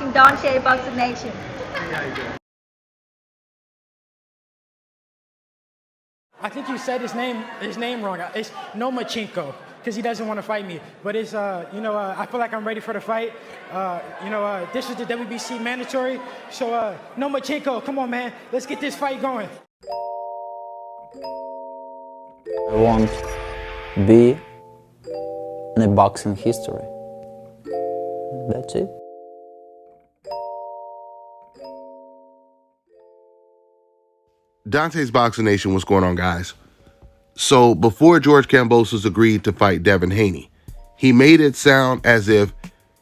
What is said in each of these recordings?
watching Don Shea Boxing Nation. I think you said his name wrong. It's Lomachenko, because he doesn't want to fight me. But it's, I feel like I'm ready for the fight. This is the WBC mandatory. So, Lomachenko, come on, man. Let's get this fight going. I won't be in a boxing history. That's it. Dante's Boxing Nation, what's going on, guys? So before George Kambosos agreed to fight Devin Haney, he made it sound as if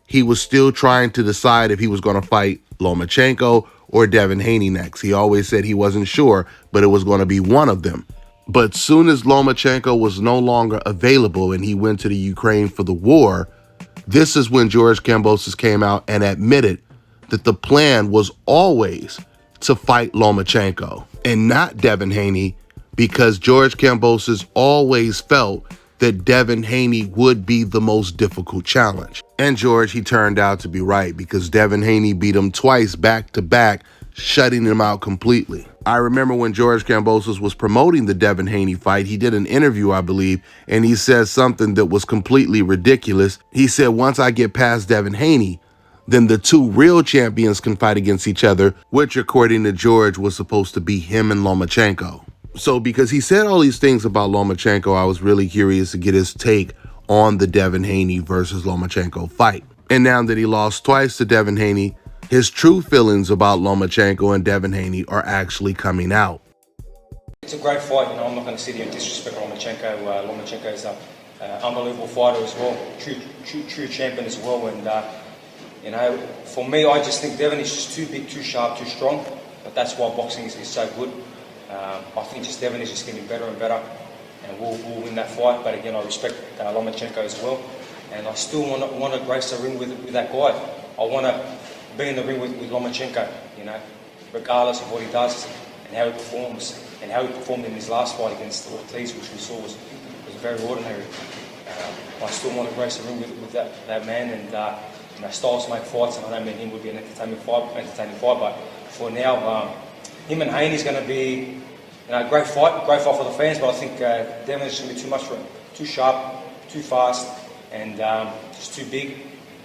he was still trying to decide if he was going to fight Lomachenko or Devin Haney next. He always said he wasn't sure, but it was going to be one of them. But soon as Lomachenko was no longer available and he went to the Ukraine for the war, this is when George Kambosos came out and admitted that the plan was always to fight Lomachenko and not Devin Haney, because George Kambosos always felt that Devin Haney would be the most difficult challenge. And George, he turned out to be right, because Devin Haney beat him twice back to back, shutting him out completely. I remember when George Kambosos was promoting the Devin Haney fight, he did an interview, I believe, and he said something that was completely ridiculous. He said, once I get past Devin Haney, then the two real champions can fight against each other, which according to George was supposed to be him and Lomachenko. So because he said all these things about Lomachenko, I was really curious to get his take on the Devin Haney versus Lomachenko fight. And now that he lost twice to Devin Haney, his true feelings about Lomachenko and Devin Haney are actually coming out. It's a great fight. I'm not going to sit here and disrespect Lomachenko. Lomachenko is an unbelievable fighter as well, true champion as well. And for me, I just think Devin is just too big, too sharp, too strong. But that's why boxing is so good. I think just Devin is just getting better and better, and we'll win that fight. But again, I respect Lomachenko as well, and I still want to grace the ring with that guy. I want to be in the ring with Lomachenko, regardless of what he does and how he performs, and how he performed in his last fight against Ortiz, which we saw was very ordinary. I still want to grace the ring with that man, and styles make fights, and I don't mean him would be an entertaining fight, but for now, him and Haney's going to be great fight for the fans. But I think Devin's going to be too much for him, too sharp, too fast, and just too big,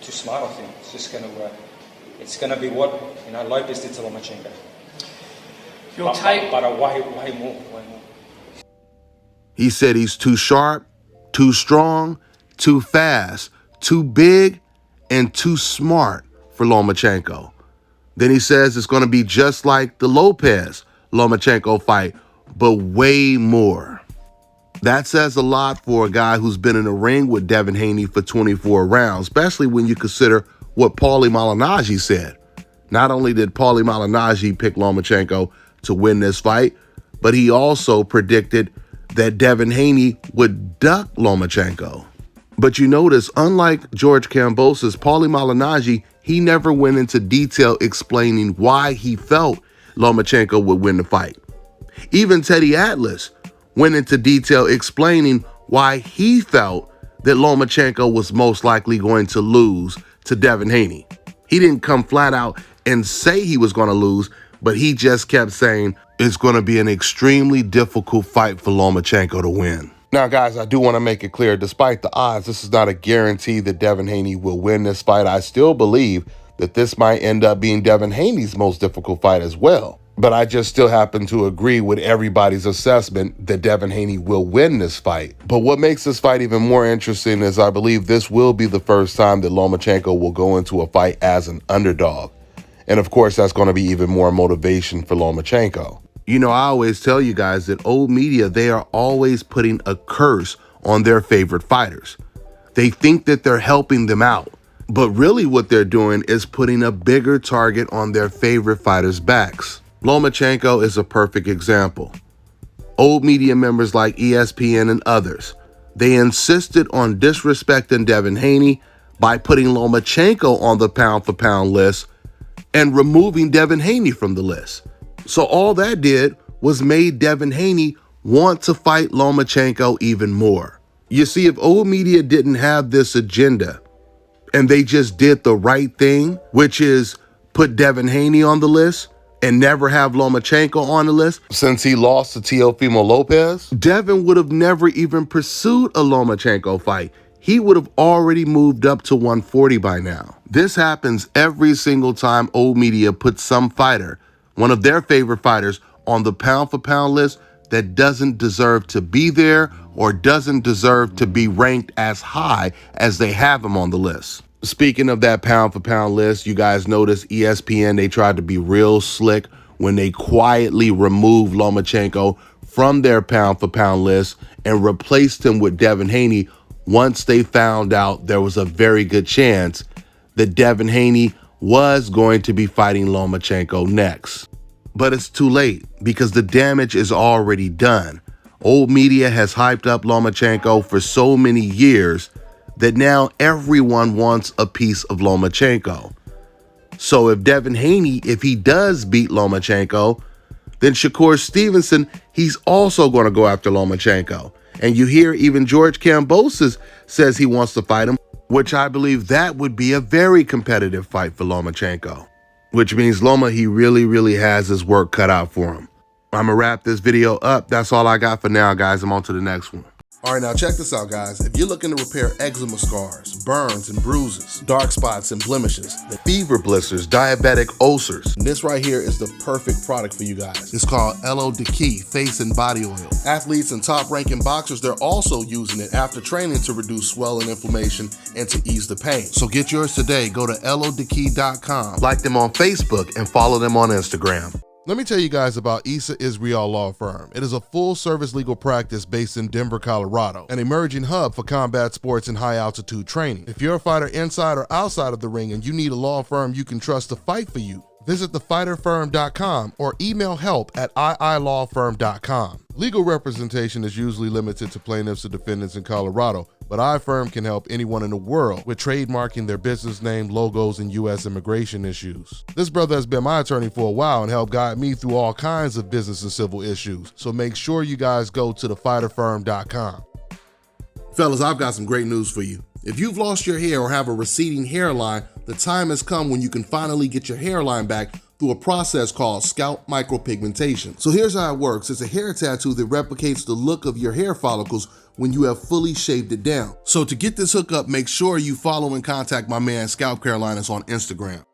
too smart. I think it's just going to be what Lopez did to Lomachenko. But way more. He said he's too sharp, too strong, too fast, too big, and too smart for Lomachenko. Then he says it's going to be just like the Lopez-Lomachenko fight, but way more. That says a lot for a guy who's been in the ring with Devin Haney for 24 rounds, especially when you consider what Paulie Malignaggi said. Not only did Paulie Malignaggi pick Lomachenko to win this fight, but he also predicted that Devin Haney would duck Lomachenko. But you notice, unlike George Kambosos, Paulie Malignaggi, he never went into detail explaining why he felt Lomachenko would win the fight. Even Teddy Atlas went into detail explaining why he felt that Lomachenko was most likely going to lose to Devin Haney. He didn't come flat out and say he was going to lose, but he just kept saying it's going to be an extremely difficult fight for Lomachenko to win. Now, guys, I do want to make it clear, despite the odds, this is not a guarantee that Devin Haney will win this fight. I still believe that this might end up being Devin Haney's most difficult fight as well. But I just still happen to agree with everybody's assessment that Devin Haney will win this fight. But what makes this fight even more interesting is I believe this will be the first time that Lomachenko will go into a fight as an underdog. And of course, that's going to be even more motivation for Lomachenko. I always tell you guys that old media, they are always putting a curse on their favorite fighters. They think that they're helping them out, but really what they're doing is putting a bigger target on their favorite fighters' backs. Lomachenko is a perfect example. Old media members like ESPN and others, they insisted on disrespecting Devin Haney by putting Lomachenko on the pound-for-pound list and removing Devin Haney from the list. So all that did was made Devin Haney want to fight Lomachenko even more. You see, if old media didn't have this agenda and they just did the right thing, which is put Devin Haney on the list and never have Lomachenko on the list since he lost to Teofimo Lopez, Devin would have never even pursued a Lomachenko fight. He would have already moved up to 140 by now. This happens every single time old media puts some fighter, one of their favorite fighters, on the pound for pound list that doesn't deserve to be there or doesn't deserve to be ranked as high as they have him on the list. Speaking of that pound for pound list, you guys notice ESPN, they tried to be real slick when they quietly removed Lomachenko from their pound for pound list and replaced him with Devin Haney once they found out there was a very good chance that Devin Haney was going to be fighting Lomachenko next. But it's too late because the damage is already done. Old media has hyped up Lomachenko for so many years that now everyone wants a piece of Lomachenko. So if Devin Haney, if he does beat Lomachenko, then Shakur Stevenson, he's also going to go after Lomachenko. And you hear even George Kambosos says he wants to fight him, which I believe that would be a very competitive fight for Lomachenko, which means Loma, he really has his work cut out for him. I'm going to wrap this video up. That's all I got for now, guys. I'm on to the next one. All right, now check this out, guys. If you're looking to repair eczema scars, burns and bruises, dark spots and blemishes, Fever blisters, diabetic ulcers, this right here is the perfect product for you guys. It's called Elo Diki Face and Body Oil. Athletes and top-ranking boxers, they're also using it after training to reduce swelling, inflammation, and to ease the pain. So get yours today. Go to elodiki.com. like them on Facebook and follow them on Instagram. Let me tell you guys about Issa Israel Law Firm. It is a full-service legal practice based in Denver, Colorado, an emerging hub for combat sports and high-altitude training. If you're a fighter inside or outside of the ring and you need a law firm you can trust to fight for you, visit thefighterfirm.com or email help@iilawfirm.com. Legal representation is usually limited to plaintiffs and defendants in Colorado, but iFirm can help anyone in the world with trademarking their business name, logos, and U.S. immigration issues. This brother has been my attorney for a while and helped guide me through all kinds of business and civil issues, so make sure you guys go to thefighterfirm.com. Fellas, I've got some great news for you. If you've lost your hair or have a receding hairline, the time has come when you can finally get your hairline back through a process called scalp micropigmentation. So here's how it works. It's a hair tattoo that replicates the look of your hair follicles when you have fully shaved it down. So to get this hookup, make sure you follow and contact my man Scalp Carolinas on Instagram.